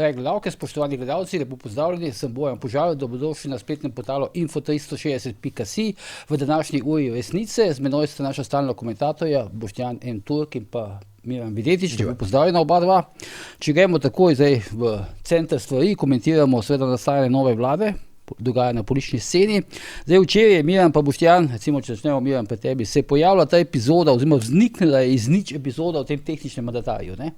drage gledalke, spoštovani gledalci, lepo pozdravljeni, sem Bojan Požar, dobrodošli na spletnem portalu info360.si v današnji uri resnice. Z menoj sta naša stalna komentatorja Boštjan M. Turk in pa Miran Videtič, lepo pozdravljena oba dva. Če gremo takoj zdaj v center stvari, komentiramo seveda nastajanje nove vlade, dogaja na politični sceni. Zdaj včeraj je Miran pa Boštjan, recimo če začnemo Miran pri tebi, se je pojavila ta epizoda oziroma vzniknila je iz nič epizoda o tem tehničnem mandatarju, ne?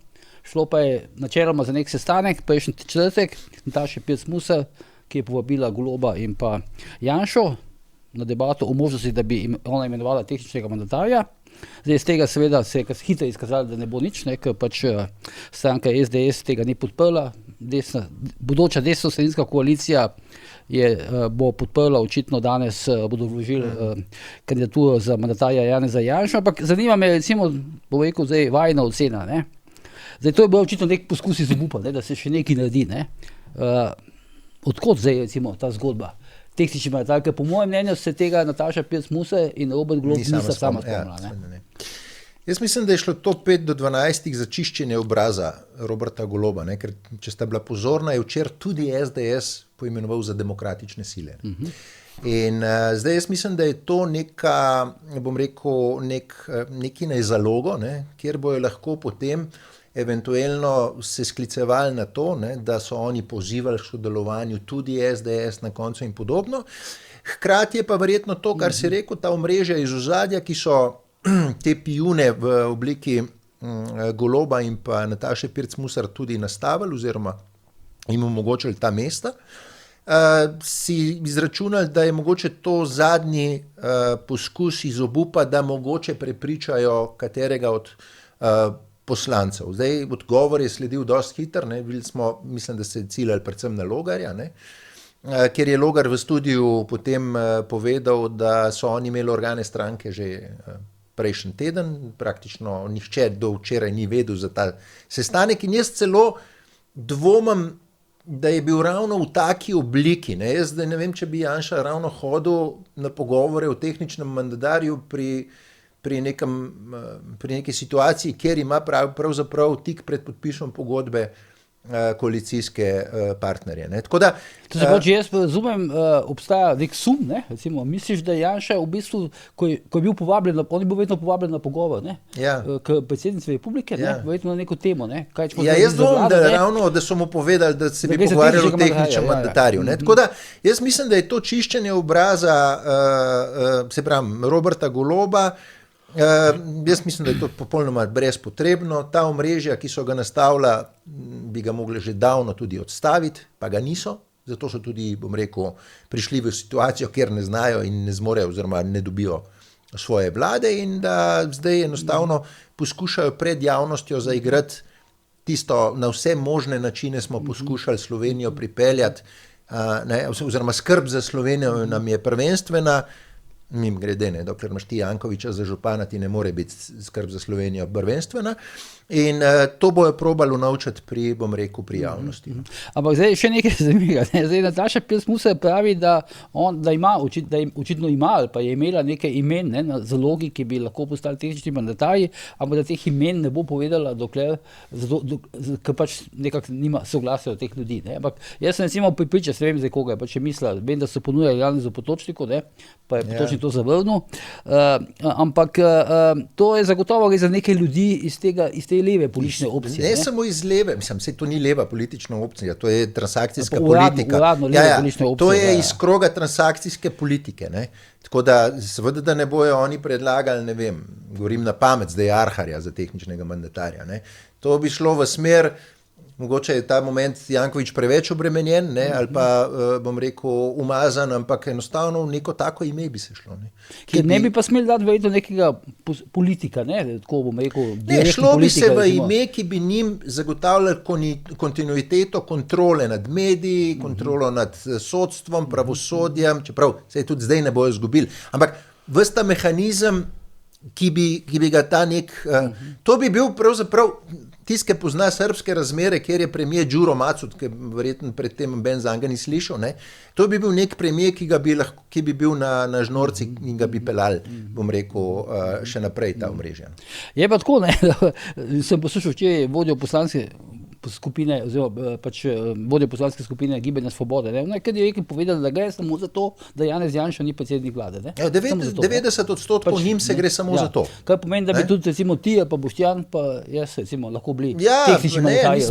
Šlo pa je načeloma za nek sestanek, prejšnji četrtek, Nataša Pirc Musar, ki je povabila Goloba in pa Janšo na debato o možnosti, da bi ona imenovala tehničnega mandatarja. Zdaj iz tega seveda se je hitro izkazalo, da ne bo nič, ne, ker pač stranka SDS tega ni podprla. Bodoča desnosredinska koalicija bo podprla, očitno danes bodo vložili kandidaturo za mandatarja Janeza Janšo, ampak zanima me recimo, bom rekel, zdaj vajina ocena, ne. Zdaj, to je bil očitno nek poskus iz obupa, ne, da se še nekaj naredi. Ne. Odkot zdaj recimo ta zgodba? Tehnični mandatar, ker po mojem mnenju se tega Nataša Pirc Musar in Robert Golob nista sama spomnila. Jaz mislim, da je šlo to 5 do 12 za čiščenje obraza Roberta Goloba, ne, ker če sta bila pozorna, je včeraj tudi SDS poimenoval za demokratične sile. In zdaj jaz mislim, da je to neka, bom rekel, neki zalogo, ne, kjer bojo lahko potem eventualno se sklicevali na to, ne, da so oni pozivali k sodelovanju tudi SDS na koncu in podobno. Hkrati je pa verjetno to, kar si rekel, ta omrežja iz ozadja, ki so te pijune v obliki Goloba in pa Nataše Pirc Musar tudi nastavili oziroma jim omogočili ta mesta, si izračunali, da je mogoče to zadnji poskus iz obupa, da mogoče prepričajo katerega od poslancev. Zdaj, odgovor je sledil dosti hiter, ne, videli smo, mislim, da se je ciljali predvsem na Logarja, ne, ker je Logar v studiu potem povedal, da so oni imeli organe stranke že prejšnji teden, praktično nihče do včeraj ni vedel za ta sestanek in jaz celo dvomim, da je bil ravno v taki obliki, ne, jaz ne vem, če bi Janša ravno hodil na pogovore o tehničnem mandatarju pri neki situaciji, kjer ima pravzaprav tik pred podpisom pogodbe koalicijske partnerje. Ne. Tako da, če jaz razumem, obstaja nek sum, ne, recimo, misliš, da Janša v bistvu, ko je bil povabljen, on je bil vedno povabljen na pogovor, ne, k predsednici republike, ne, verjetno na neko temo, ne. Jaz dvomim, da ravno, da so mu povedali, da se bi pogovarjali o tehničnem mandatarju, ne. Tako da, jaz mislim, da je to čiščenje obraza, se pravim, Roberta Goloba. Jaz mislim, da je to popolnoma brezpotrebno. Ta omrežja, ki so ga nastavila, bi ga mogli že davno tudi odstaviti, pa ga niso. Zato so tudi, bom rekel, prišli v situacijo, kjer ne znajo in ne zmorejo oziroma ne dobijo svoje vlade in da zdaj enostavno poskušajo pred javnostjo zaigrati tisto, na vse možne načine smo poskušali Slovenijo pripeljati, ne, oziroma skrb za Slovenijo nam je prvenstvena, mimogrede, ne, dokler imaš ti Jankovića za župana, ti ne more biti skrb za Slovenijo prvenstvena in to bojo probali unovčati pri, bom rekel, pri javnosti. Ampak zdaj še nekaj zanimivega, ne, zdaj Nataša Pirc Musar pravi, da ima, očitno ima ali pa je imela nekaj imen, ne, na zalogi, ki bi lahko postali tehnični mandatarji, ampak da teh imen ne bo povedala, dokler, ker pač nekako nima soglasja od teh ljudi, ne, ampak jaz sem recimo pripričan, ne vem zdaj koga je pač je mislila, vem, da so ponujali Janezu Potočniku, ne, pa je Potočnik to zavrnil, ampak to je zagotovo za nekaj ljudi iz te leve politične opcije. Ne samo iz leve, mislim, saj to ni leva politična opcija, to je transakcijska politika. Uradno leve politične opcije. To je iz kroga transakcijske politike, ne. Tako da, seveda, da ne bojo oni predlagali, ne vem, govorim na pamet, zdaj Arharja za tehničnega mandatarja, ne. To bi šlo v smer, mogoče je ta moment Janković preveč obremenjen, ne, ali pa, bom rekel, umazan, ampak enostavno v neko tako ime bi se šlo. Ne. Ker ne bi pa smeli dati verjetno nekega politika, ne, tako bom rekel. Ne, šlo bi se v ime, ki bi njim zagotavljali kontinuiteto kontrole nad mediji, kontrolo nad sodstvom, pravosodjem, čeprav se tudi zdaj ne bojo izgubili. Ampak ves ta mehanizem, ki bi ga ta nek, to bi bil pravzaprav tisti, ki pozna srbske razmere, kjer je premijer Đuro Macud, ki verjetno pred tem Ben Zanga ni slišal, ne, to bi bil nek premijer, ki bi bil na žnorci in ga bi pelali, bom rekel, še naprej ta omrežja. Je pa tako, ne, sem poslušal včeraj vodjo poslanske skupine, oziroma pač vodja poslanske skupine Gibanja Svobode. Ne? On je kar direktno povedal, da gre samo za to, da Janez Janša ni predsednik vlade. Ne? 90% pač, njim se gre samo za to. Kar pomeni, da bi tudi recimo ti, pa Boštjan, pa jaz recimo lahko bili tehnični ne, manjkaji.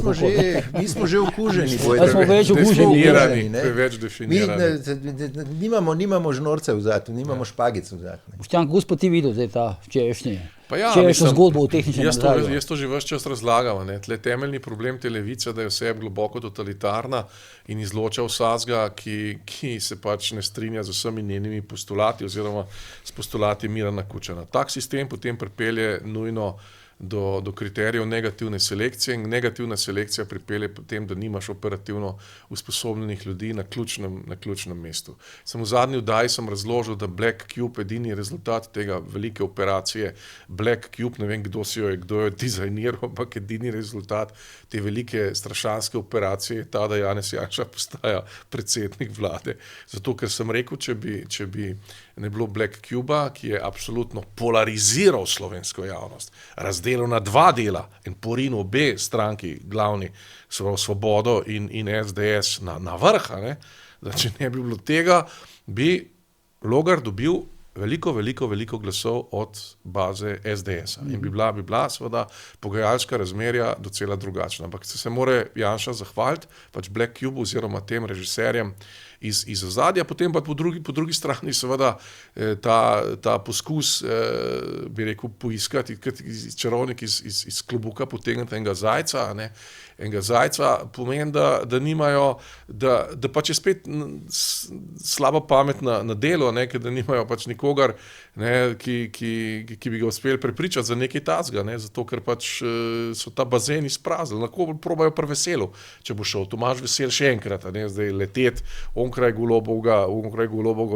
mi smo že okuženi. Smo več okuženi. Več definirani. Nimamo žnorcev v zatu, nimamo špagic v zatu. Boštjan, gospod ti videl zdaj ta včerajšnji zgodbo o tehničnem manjkaju. Jaz to že ves čas razlagam. Tle temeljni problem te levice, da je vse globoko totalitarna in izloča vsakega, ki se pač ne strinja z vsemi njenimi postulati oziroma s postulati Mirana Kučana. Tak sistem potem pripelje nujno do kriterijev negativne selekcije in negativna selekcija pripelje potem, da nimaš operativno usposobljenih ljudi na ključnem mestu. Samo v zadnji oddaji sem razložil, da Black Cube edini rezultat tega velike operacije Black Cube, ne vem kdo jo je dizajniral, ampak edini rezultat te velike strašanske operacije je ta, da Janez Janša postaja predsednik vlade. Zato, ker sem rekel, če bi ne bilo Black Cuba, ki je absolutno polariziral slovensko javnost, razdelil na dva dela in porinil obe stranki glavni, Svobodo in SDS na vrh, da če ne bi bilo tega, bi Logar dobil veliko glasov od baze SDS-a in bi bila seveda pogajalska razmerja docela drugačna. Ampak se mora Janša zahvaliti pač Black Cube oziroma tem režiserjem iz ozadja, potem pa po drugi strani seveda ta poskus, bi rekel, poiskati čarovnik iz klobuka potegniti enega zajca, pomeni, da nimajo, da pač je spet slaba pamet na delu, da nimajo pač nikogar, ki bi ga uspeli prepričati za nekaj tazga, zato ker pač so ta bazen izpraznili. Lahko probajo pri Veselu, če bo šel Tomaž Vesel še enkrat, zdaj leteti onkraj Golobovga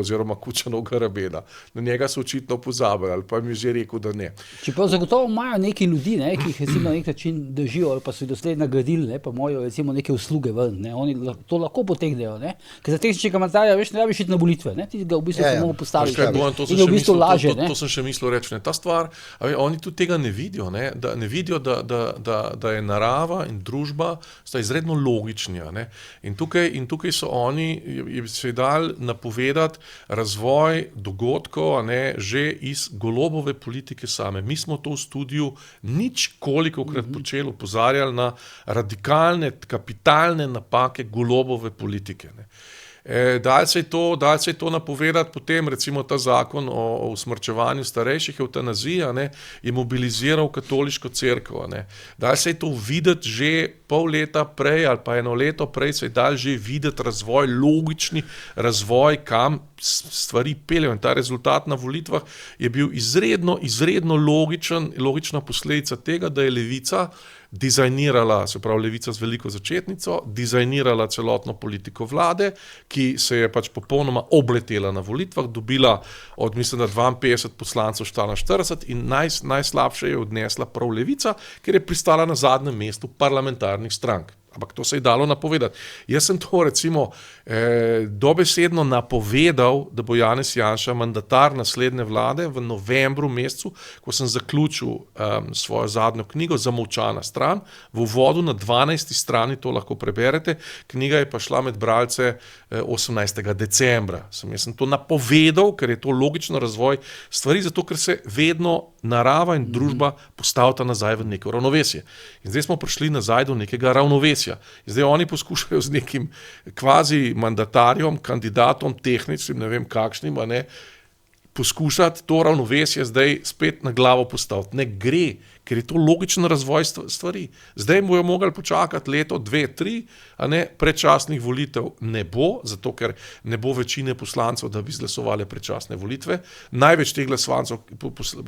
oziroma Kučanovga rabeda. Na njega so očitno pozabili, ali pa mi je že rekel, da ne. Čeprav zagotovo imajo neki ljudi, ki jih recimo na nek način držijo, ali pa so jih doslej nagradili, pa mojo recimo neke usluge ven. Oni to lahko potegnejo, ker za tehničnega mandatarja več ne rabiš iti na volitve, ti ga v bistvu samo postaviš. In v bistvu laže. To sem še mislil reči. Ta stvar, oni tudi tega ne vidijo, da ne vidijo, da je narava in družba sta izredno logični. In tukaj so oni, se je dal napovedati razvoj dogodkov, že iz Golobove politike same. Mi smo to v studiu ničkolikokrat počeli, opozarjali na radikalne, kapitalne napake Golobove politike. Dal se je to napovedati, potem recimo ta zakon o usmrčevanju starejših, evtanazija, je mobiliziral katoliško cerkev. Dal se je to videti že pol leta prej ali pa eno leto prej, se je dal že videti razvoj, logični razvoj, kam stvari peljejo. In ta rezultat na volitvah je bil izredno logična posledica tega, da je levica dizajnirala, se pravi levica z veliko začetnico, dizajnirala celotno politiko vlade, ki se je pač popolnoma obletela na volitvah, dobila od, mislim, da 52 poslancev štala 40 in najslabše je odnesla prav levica, ker je pristala na zadnjem mestu parlamentarnih strank. Ampak to se je dalo napovedati. Jaz sem to recimo dobesedno napovedal, da bo Janez Janša mandatar naslednje vlade v novembru mesecu, ko sem zaključil svojo zadnjo knjigo Zamolčana stran. V uvodu na 12. strani to lahko preberete. Knjiga je pa šla med bralce 18. decembra. Jaz sem to napovedal, ker je to logično razvoj stvari, zato ker se vedno narava in družba postavita nazaj v neko ravnovesje. In zdaj smo prišli nazaj do nekega ravnovesja. Zdaj oni poskušajo z nekim kvazi mandatarjem, kandidatom, tehničnim, ne vem kakšnim, poskušati to ravnovesje zdaj spet na glavo postaviti. Ne gre, ker je to logičen razvoj stvari. Zdaj bojo mogli počakati leto, 2, 3, predčasnih volitev ne bo, zato ker ne bo večine poslancev, da bi izglasovali predčasne volitve. Največ teh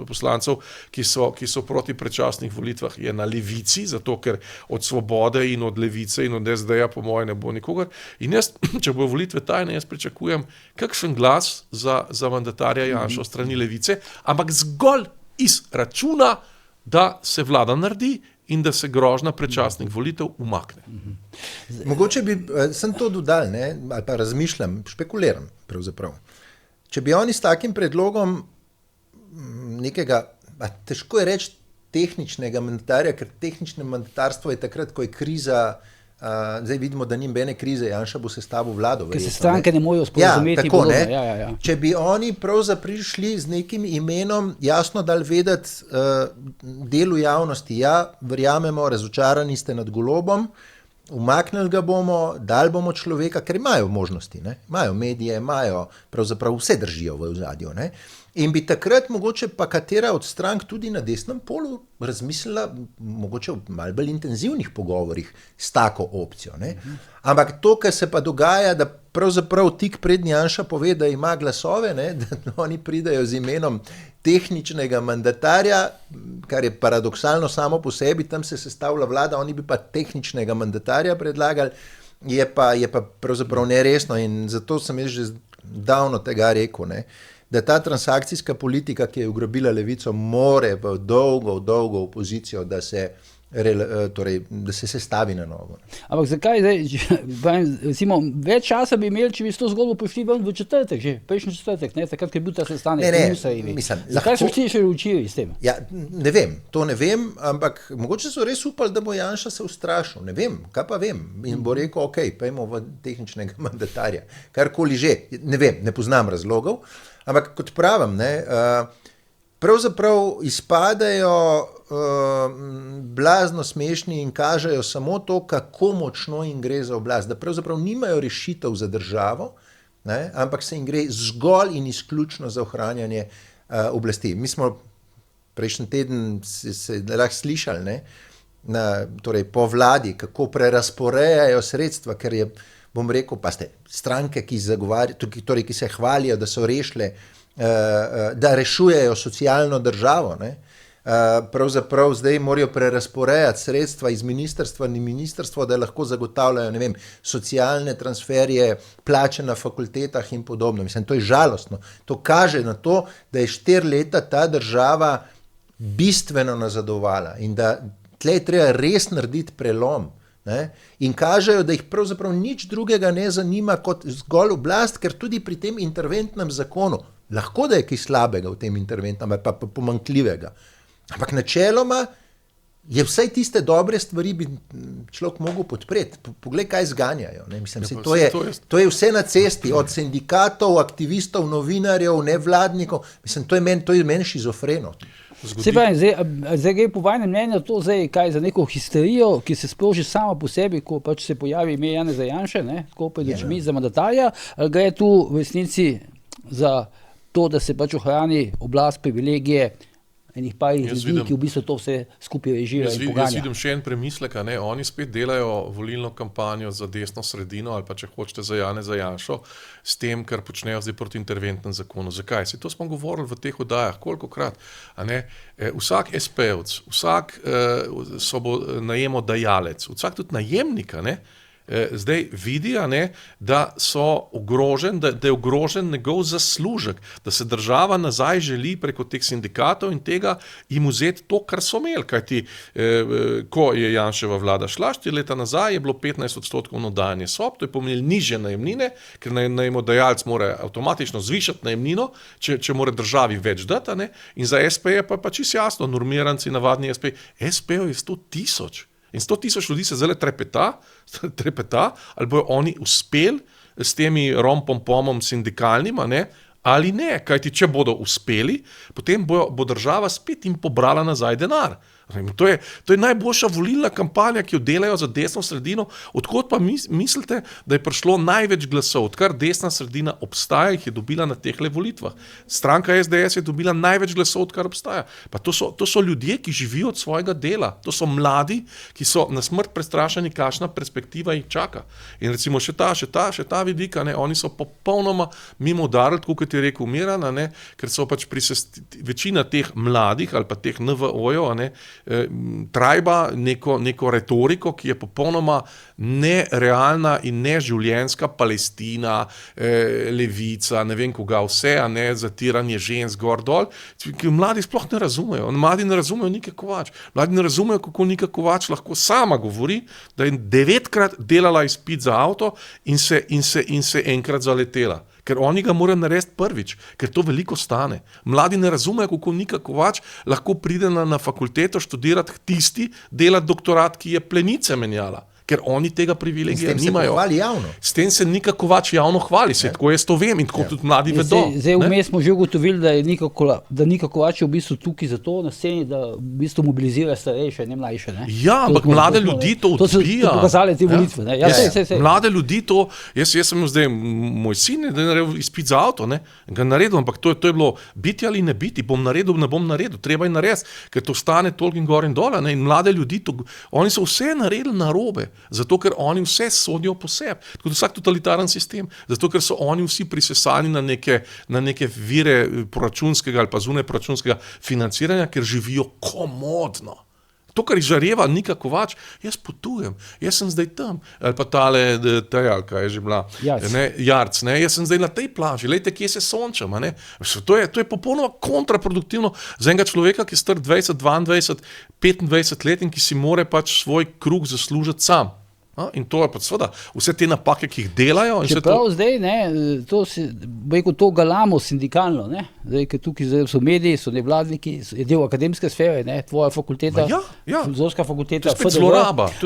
poslancev, ki so proti predčasnih volitvah, je na levici, zato ker od Svobode in od Levice in od SD-ja po moje ne bo nikogar. In jaz, če bojo volitve tajne, jaz pričakujem kakšen glas za mandatarja Janšo strani Levice, ampak zgolj iz računa, da se vlada naredi in da se grožnja predčasnih volitev umakne. Mogoče bi sem to dodal, ali pa razmišljam, špekuliram pravzaprav. Če bi oni s takim predlogom nekega, težko je reči tehničnega mandatarja, ker tehnično mandatarstvo je takrat, ko je kriza, zdaj vidimo, da ni nobene krize, Janša bo sestavil vlado. Ker se stranke ne morejo sporazumeti. Tako, ne. Ja. Če bi oni pravzaprav prišli z nekim imenom, jasno dali vedeti delu javnosti, verjamemo, razočarani ste nad Golobom, umaknili ga bomo, dali bomo človeka, ker imajo možnosti, ne? Imajo medije, imajo, pravzaprav vse držijo v ozadju, ne? In bi takrat mogoče pa katera od strank tudi na desnem polu razmislila, mogoče v malo bolj intenzivnih pogovorih s tako opcijo, ne? Ampak to, kar se pa dogaja, da pravzaprav tik pred Janša pove, da ima glasove, ne? Da oni pridejo z imenom tehničnega mandatarja, kar je paradoksalno samo po sebi, tam se sestavlja vlada, oni bi pa tehničnega mandatarja predlagali, je pa pravzaprav neresno in zato sem jaz že davno tega rekel, ne? Da ta transakcijska politika, ki je ugrabila levico, more v dolgo opozicijo, da se sestavi na novo. Ampak zakaj zdaj, recimo, več časa bi imeli, če bi s to zgodbo prišli ven v četrtek, že prejšnji četrtek, ne, takrat, ko je bil ta sestanek. Zakaj so šli še učili s tem? Ja, ne vem, ampak mogoče so res upali, da bo Janša se ustrašil, ne vem, kaj pa vem, in bo rekel, ok, pojmo v tehničnega mandatarja, karkoli že, ne vem, ne poznam razlogov, ampak kot pravim, ne, pravzaprav izpadajo blazno smešni in kažejo samo to, kako močno jim gre za oblast, da pravzaprav nimajo rešitev za državo, ne, ampak se jim gre zgolj in izključno za ohranjanje oblasti. Mi smo prejšnji teden se lahko slišali, ne, torej po vladi, kako prerasporejajo sredstva, ker je, bom rekel, pa ste stranke, ki se hvalijo, da so rešile, da rešujejo socialno državo, ne? Pravzaprav zdaj morajo prerasporejati sredstva iz ministrstva na ministrstvo, da lahko zagotavljajo, ne vem, socialne transferje, plače na fakultetah in podobno. Mislim, to je žalostno. To kaže na to, da je 4 leta ta država bistveno nazadovala in da tle je treba res narediti prelom. Ne? In kažejo, da jih pravzaprav nič drugega ne zanima kot zgolj oblast, ker tudi pri tem interventnem zakonu, lahko da je kaj slabega v tem interventnem, pa pomanjkljivega, ampak načeloma je vsaj tiste dobre stvari bi človek mogel podpreti. Poglej, kaj zganjajo. Ne? Mislim, to je vse na cesti, od sindikatov, aktivistov, novinarjev, nevladnikov. Mislim, to je meni šizofreno. Zdaj gre po vajnem mnenju to zdaj kaj za neko histerijo, ki se sproži sama po sebi, ko pač se pojavi ime Janeza Janše, ko pred očmi za mandatarja, ali gre tu v resnici za to, da se pač ohrani oblast, privilegije enih parih ljudi, ki v bistvu to vse skupaj režirajo in poganja. Jaz vidim še en premislek, oni spet delajo volilno kampanjo za desno sredino ali pa če hočete za Janeza Janšo s tem, kar počnejo zdaj proti interventnem zakonu. Zakaj? To smo govorili v teh oddajah, kolikokrat. Vsak SP-evc, vsak najemodajalec, vsak tudi najemnika, zdaj vidi, da so ogrožen, da je ogrožen njegov zaslužek, da se država nazaj želi preko teh sindikatov in tega jim vzeti to, kar so imeli. Kajti, ko je Janševa vlada šla 4 leta nazaj, je bilo 15% oddajanje sob, to je pomenilo nižje najemnine, ker najemodajalec mora avtomatično zvišati najemnino, če mora državi več dati, in za SP je pa čisto jasno, normiranci, navadni SP, SP-jev je 100 000. In 100 000 ljudi se zdaj trepeta, ali bojo oni uspeli s temi rompompomom sindikalnim, ali ne. Kajti, če bodo uspeli, potem bo država spet jim pobrala nazaj denar. To je najboljša volilna kampanja, ki jo delajo za desno sredino. Odkot pa mislite, da je prišlo največ glasov? Odkar desna sredina obstaja, jih je dobila na tehle volitvah. Stranka SDS je dobila največ glasov, odkar obstaja. Pa to so ljudje, ki živijo od svojega dela. To so mladi, ki so na smrt prestrašeni, kakšna perspektiva jih čaka. In recimo še ta vidika, oni so popolnoma mimo udarili, tako kot je rekel Miran, ker so pač večina teh mladih ali pa teh NVO-jev, trajba neko retoriko, ki je popolnoma nerealna in neživljenjska, Palestina, levica, ne vem koga vse, zatiranje žensk gor dol, ki mladi sploh ne razumejo. Mladi ne razumejo Nike Kovač. Mladi ne razumejo, kako Nika Kovač lahko sama govori, da je 9-krat delala izpit za avto in se enkrat zaletela. ker oni ga morajo narediti prvič, ker to veliko stane. Mladi ne razumejo, kako Nika Kovač lahko pride na fakulteto študirati tisti, delati doktorat, ki je plenice menjala. Ker oni tega privilegija nimajo. S tem se Nika Kovač javno hvali, tako jaz to vem in tako tudi mladi vedo. Zdaj vmes smo že ugotovili, da je Nika Kovač v bistvu tukaj zato na sceni, da v bistvu mobilizira starejše, ne mlajše. Ne? Ja, ampak mlade ljudi to odbija. To so pokazali te volitve. Ne? Ja, sej. Mlade ljudi to, jaz sem zdaj, moj sin je naredil izpit za avto, ne? Ga naredil, ampak to je bilo biti ali ne biti, bom naredil, ne bom naredil, treba je narediti, ker to stane toliko in gor in dole. Ne? In mlade ljudi, oni so vse naredili narobe. Zato, ker oni vse sodijo po sebi. Tako da vsak totalitaren sistem. Zato, ker so oni vsi prisesani na neke vire proračunskega ali pa zunaj proračunskega financiranja, ker živijo komodno. To, kar izžareva Nika Kovač, jaz potujem, jaz sem zdaj tam, ali pa tale, kaj je že bila, Jarc, ne, jaz sem zdaj na tej plaži, lejte, kje se sončam, ne. To je popolnoma kontraproduktivno za enega človeka, ki je star 20, 22, 25 let in ki si more pač svoj kruh zaslužiti sam. In to je pa seveda vse te napake, ki jih delajo. Čeprav zdaj, to galamo sindikalno, ne? Zdaj, ker tukaj so mediji, so nevladniki, je del akademske sfere, ne? Tvoja fakulteta, filozofska fakulteta. To je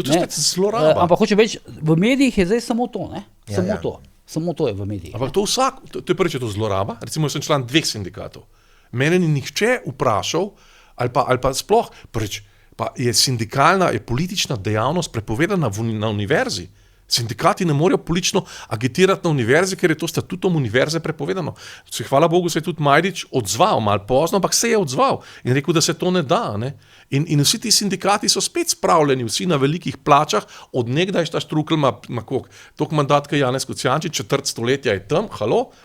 spet zloraba. Ampak hočem reči, v medijih je zdaj samo to, ne? Samo to je v medijih. Ampak to je prvič to zloraba. Recimo, jaz sem član 2 sindikatov. Mene ni nihče vprašal, ali pa sploh prvič, pa je politična dejavnost prepovedana na univerzi. Sindikati ne morejo politično agitirati na univerzi, ker je to statutom univerze prepovedano. Hvala Bogu se je tudi Majdič odzval, malo pozno, ampak se je odzval in rekel, da se to ne da. Ne? In vsi ti sindikati so spet spravljeni, vsi na velikih plačah, od nekdaj ta Štrukelj ima toliko mandat, kot Janez Kocijančič, četrt stoletja je tam,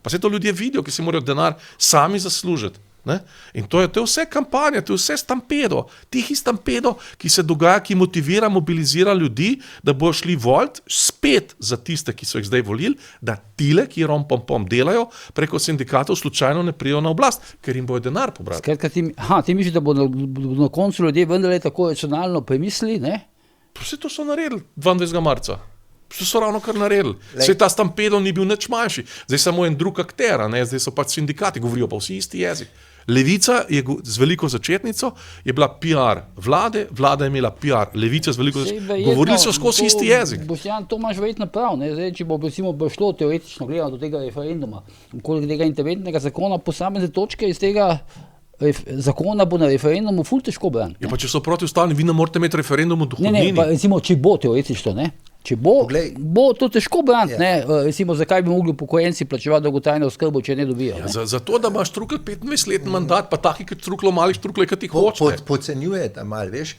pa se to ljudje vidijo, ki si morajo denar sami zaslužiti. Ne? In to je vse kampanja, to je vse stampedo, tihi stampedo, ki se dogaja, ki motivira, mobilizira ljudi, da bojo šli volit spet za tiste, ki so jih zdaj volili, da tile, ki rom-pom-pom delajo, preko sindikatov slučajno ne prijo na oblast, ker jim bojo denar pobrati. Skratka, ti misliš, da bodo na koncu ljudje vendarle tako racionalno premislili, ne? Vse to so naredili 22. marca. To so ravno kar naredili. Vse ta stampedo ni bil nič manjši. Zdaj samo en drug akter, zdaj so pač sindikati, govorijo pa vsi isti jezik. Levica je z veliko začetnico je bila PR vlade, vlada je imela PR Levica z veliko začetnico. Govorili so skozi isti jezik. Boštjan, to imaš verjetno prav. Zdaj, če bo šlo teoretično gledano do tega referenduma, okoli tega interventnega zakona, posamezne točke iz tega zakona bo na referendumu ful težko braniti. Ja, pa če so protiustavni, vi ne morate imeti referendum o dohodnini. Ne, pa recimo, če bo teoretično, ne? Če bo to težko braniti, ne? Recimo, zakaj bi mogli upokojenci plačevati dolgotrajno oskrbo, če ne dobijo. Ja, zato, da imaš Štrukelj 25-letni mandat, pa taki, kot Štrukljo malih Štruklje, kot ti hoče. Podcenjujeta malo, veš,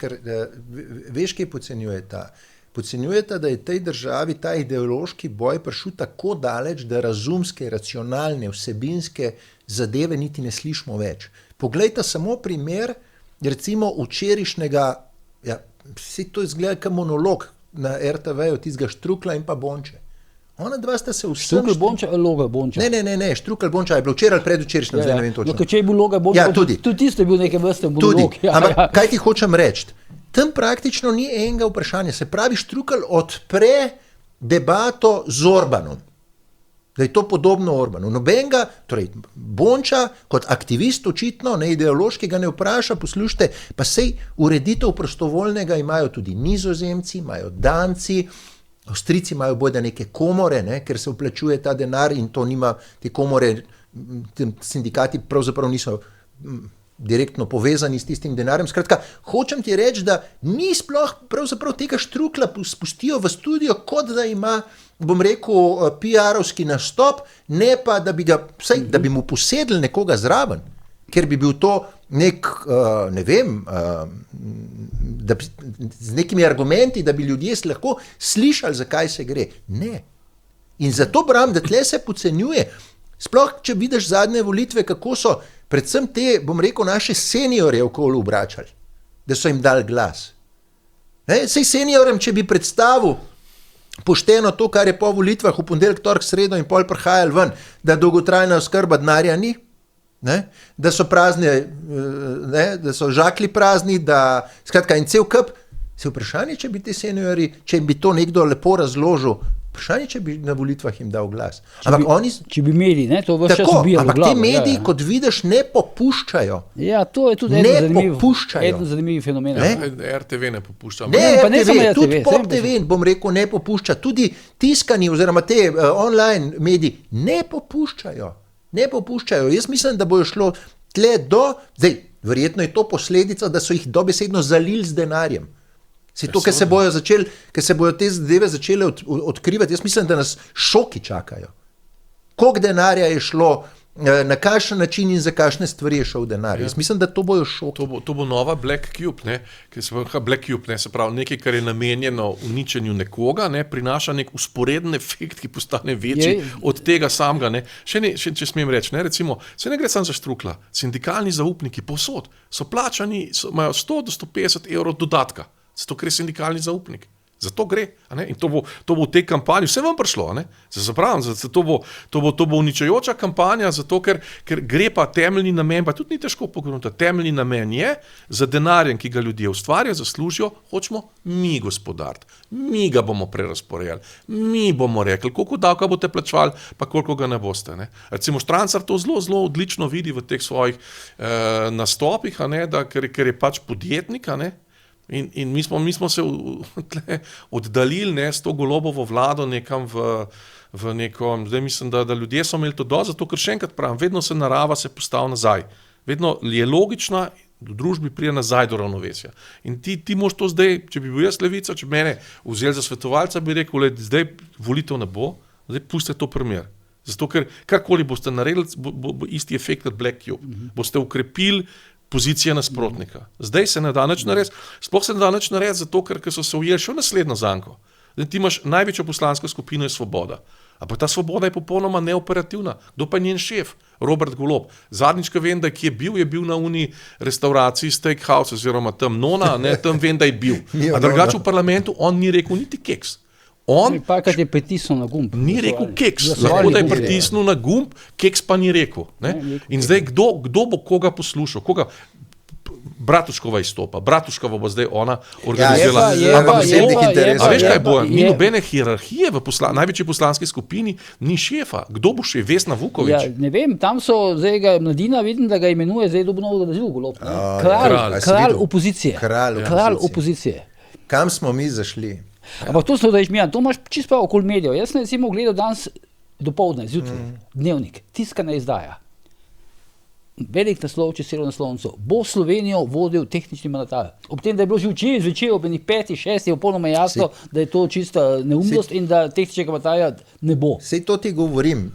kaj podcenjujeta? Podcenjujeta, da je tej državi ta ideološki boj prišel tako daleč, da razumske, racionalne, vsebinske zadeve niti ne slišimo več. Poglejte samo primer, recimo včerajšnjega, vsi to izgleda kot monolog na RTV-ju, tistega Štruklja in pa Bonče. Ona dva sta se vsem... Štrukelj Bonča ali Logar Bonča? Ne, Štrukelj Bonča je bilo včeraj ali predvčerajšnjem, zdaj ne vem točno. Če je bil Logar Bonča, tudi tisto je bil neke vrste monolog. Ampak kaj ti hočem reči? Tam praktično ni enega vprašanja. Se pravi, Štrukelj odpre debato z Orbanom. Da je to podobno Orbanu. Nobenega, torej Bonča kot aktivist očitno, ne ideološki, ga ne vpraša, poslušajte, pa sej ureditev prostovoljnega imajo tudi Nizozemci, imajo Danci, Avstrijci imajo bojda neke komore, ne, ker se vplačuje ta denar in to nima, te komore, sindikati pravzaprav niso direktno povezani s tistim denarjem. Skratka, hočem ti reči, da ni sploh pravzaprav tega Štruklja spustijo v studio, kot da ima, bom rekel, PR-ovski nastop, ne pa, da bi mu posedli nekoga zraven, ker bi bil to nek, ne vem, z nekimi argumenti, da bi ljudje lahko slišali, zakaj se gre. Ne. In zato bram, da tle se podcenjuje. Sploh, če vidiš zadnje volitve, kako so predvsem te, bom rekel, naše seniorje okoli obračali, da so jim dali glas. Sej seniorjem, če bi predstavil pošteno to, kar je po volitvah v ponedeljek, torek, sredo in pol prihajali ven, da dolgotrajna oskrba denarja ni, da so prazni, da so žakli prazni, da skratka in cel kup. Se vprašanje, če bi ti seniorji, če bi to nekdo lepo razložil, Vprašanje, če bi na volitvah jim dal glas. Ampak če bi imeli, ne, to vse čas tako, ubijalo ampak glavo. ti mediji, kot vidiš, ne popuščajo. Ja, to je tudi eden zanimiv fenomen. RTV ne popušča. Ne, pa ne RTV, samo RTV, tudi Pop sem- TV, bom rekel, ne popušča. Tudi tiskani oziroma te online mediji ne popuščajo. Ne popuščajo. Jaz mislim, da bojo šlo tle zdaj, verjetno je to posledica, da so jih dobesedno zalili z denarjem. To, ker se bojo te zadeve začele odkrivati, jaz mislim, da nas šoki čakajo. Koliko denarja je šlo, na kakšen način in za kakšne stvari je šel denar. Jaz mislim, da to bojo šoki. To bo nova Black Cube, ne? Black Cube, ne? Se pravi, nekaj, kar je namenjeno uničenju nekoga, ne? Prinaša nek usporeden efekt, ki postane večji od tega samega. Ne? Še če smem reči, ne? Recimo, se ne gre samo za Štrukla, sindikalni zaupniki povsod so plačani, imajo 100 do 150 evrov dodatka. Zato gre sindikalni zaupnik. Zato gre. A ne? In to bo v tej kampanji, vse vam prišlo. To bo uničujoča kampanja, zato ker gre pa temeljni namen, pa tudi ni težko pogledati. Temeljni namen je za denarjem, ki ga ljudje ustvarjajo, zaslužijo, hočemo mi gospodariti. Mi ga bomo prerasporejali. Mi bomo rekli, koliko davka boste plačevali, pa koliko ga ne boste. Ne? Recimo Štrancar to zelo, zelo odlično vidi v teh svojih nastopih, a ne? Ker je pač podjetnik, a ne? In mi smo se oddaljili, ne, s to Golobovo vlado nekam v nekom, zdaj mislim, da ljudje so imeli to dosti, zato ker še enkrat pravim, vedno se narava se postavi nazaj. Vedno je logična, v družbi pride nazaj do ravnovesja. In ti moš to zdaj, če bi bil jaz levica, če bi mene vzeli za svetovalca, bi rekel, zdaj volitev ne bo, zdaj pustite to primer. Zato ker karkoli boste naredili, bo isti efekt kot Black Cube. Boste ukrepili pozicije nasprotnika. Zdaj se ne da nič narediti, sploh se ne da nič narediti, zato ker so se ujeli še v naslednjo zanko. Zdaj ti imaš največjo poslansko skupino je Svoboda. Ampak ta Svoboda je popolnoma neoperativna. Kdo pa je njen šef? Robert Golob. Zadnjič, ko vem, da je bil na uni restauraciji Steakhouse oziroma tam Nona, ne, tam vem, da je bil. A drugače v parlamentu on ni rekel niti keks. Pa kad je pritisnil na gumb. Ni rekel keks, lahko da je pritisnil na gumb, keks pa ni rekel. Ne? In zdaj, kdo bo koga poslušal? Bratuškova izstopa. Bratuškova bo zdaj ona organizirala. A veš kaj bo? Ni nobene hierarhije v največji poslanski skupini, ni šefa. Kdo bo še? Vesna Vuković? Ja, ne vem, tam so zdaj ga mladina, vidim, da ga imenuje zdaj dobo novega nazivu Golob. Kralj opozicije. Kralj opozicije. Kam smo mi zašli? Ampak to so to imaš čisto prav okoli medijev. Jaz sem recimo gledal danes dopoldne, zjutraj, Dnevnik, tiskana izdaja. Velik naslov, če celo naslovnico, bo Slovenijo vodil tehnični mandatar. Ob tem, da je bilo že včeraj zvečer ob 5, 6, je popolnoma jasno, da je to čista neumnost in da tehničnega mandatarja ne bo. Sej to ti govorim.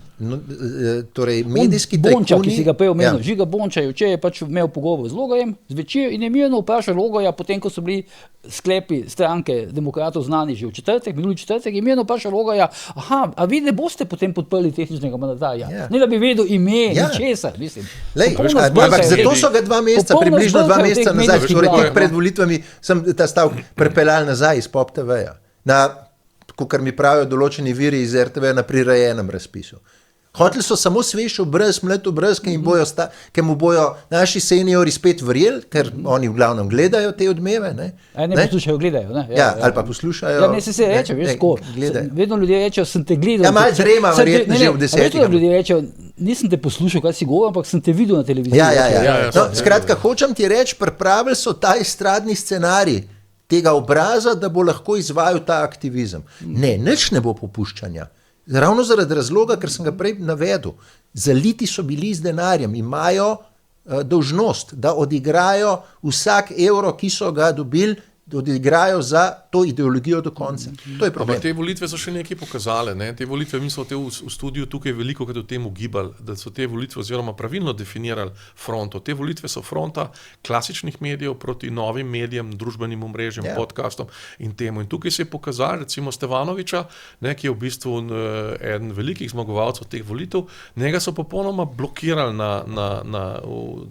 Torej, medijski tajkuni... Bonča, ki si ga prej omenil, Žiga Bonča je včeraj pač imel pogovor z Logarjem zvečer in je mirno vprašal Logarja, potem ko so bili sklepi stranke demokratov znani že v četrtek, minuli četrtek, je mirno vprašal Logarja, a vi ne boste potem podprli tehničnega mandatarja? Ne da bi vedel ime, ničesar, mislim. Ampak zato so ga približno 2 meseca nazaj, torej tik pred volitvami, sem ta stavek prepeljal nazaj iz Pop TV-ja. Kakor mi pravijo določeni viri iz RTV na prirejenem razpisu. Hoteli so samo svež obraz, mlad obraz, ki mu bojo naši seniori spet verjeli, ker oni v glavnem gledajo te Odmeve. Ne poslušajo, gledajo. Ali pa poslušajo. Ja, ne se reče, veš, ko vedno ljudje rečejo, sem te gledal. Ja, malo drema, verjetno že v 10. Ljudje rečejo, nisem te poslušal, kaj si govoril, ampak sem te videl na televiziji. Ja. Skratka, hočem ti reči, pripravili so ta estradni scenarij tega obraza, da bo lahko izvajal ta aktivizem. Ne, nič ne bo popuščanja. Ravno zaradi razloga, ker sem ga prej navedel. Zaliti so bili z denarjem, imajo dolžnost, da odigrajo vsak evro, ki so ga dobili, odigrajo za to ideologijo do konca. To je problem. Te volitve so še nekaj pokazale. Ne? Te volitve, mi smo v studiu tukaj veliko krat o tem ugibali, da so te volitve oziroma pravilno definirali fronto. Te volitve so fronta klasičnih medijev proti novim medijem, družbenim omrežjem, podcastom in temu. In tukaj se je pokazalo, recimo Stevanoviča, ne, ki je v bistvu eden velikih zmagovalcev teh volitev, njega so popolnoma blokirali na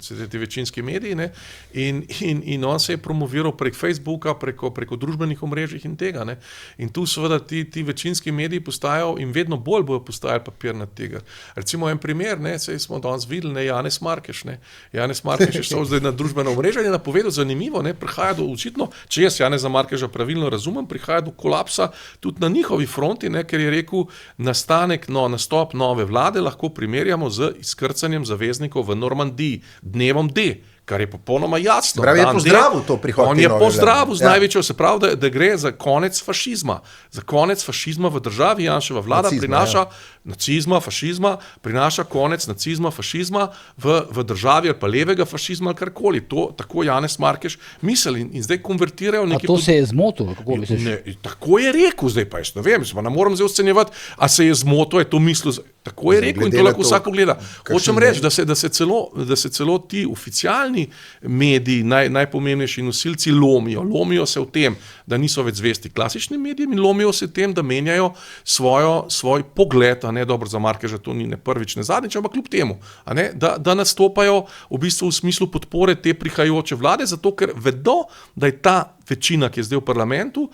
te večinski mediji, ne? In on se je promoviral prek Facebooka, prispevka preko družbenih omrežij in tega. Ne. In tu seveda ti večinski mediji postajajo in vedno bolj bojo postajali papirnat tega. Recimo en primer, ne, saj smo danes videli, ne, Janez Markeš. Ne. Janez Markeš je šel zdaj na družbeno omrežje in je napovedal zanimivo, ne, prihaja do očitno, če jaz Janeza Markeša pravilno razumem, prihaja do kolapsa tudi na njihovi fronti, ne, ker je rekel, nastop nove vlade lahko primerjamo z izkrcanjem zaveznikov v Normandiji, dnevom D, kar je popolnoma jasno. Pravi, je pozdravil to prihod. On je pozdravil z največjo, se pravi, da gre za konec fašizma. Za konec fašizma v državi. Janševa vlada prinaša nacizma, fašizma, prinaša konec nacizma, fašizma v državi ali pa levega fašizma ali karkoli. To tako Janez Markeš misli in zdaj konvertirajo neki... A to se je zmotil, kako misliš? Ne, tako je rekel, zdaj pa jaz ne vem, ne moram zdaj ocenjevati, a se je zmotil, je to mislil, tako je rekel in to lahko vsako gleda. Hočem reči, da se celo ti oficialni mediji, najpomembnejši nosilci lomijo se v tem, da niso več zvesti klasičnim medijem in lomijo se v tem, da menjajo svoj pogled, a ne dobro za Markeža, to ni ne prvič, ne zadnjič, ampak kljub temu, a ne, da nastopajo v bistvu v smislu podpore te prihajajoče vlade, zato ker vedo, da je ta večina, ki je zdaj v parlamentu,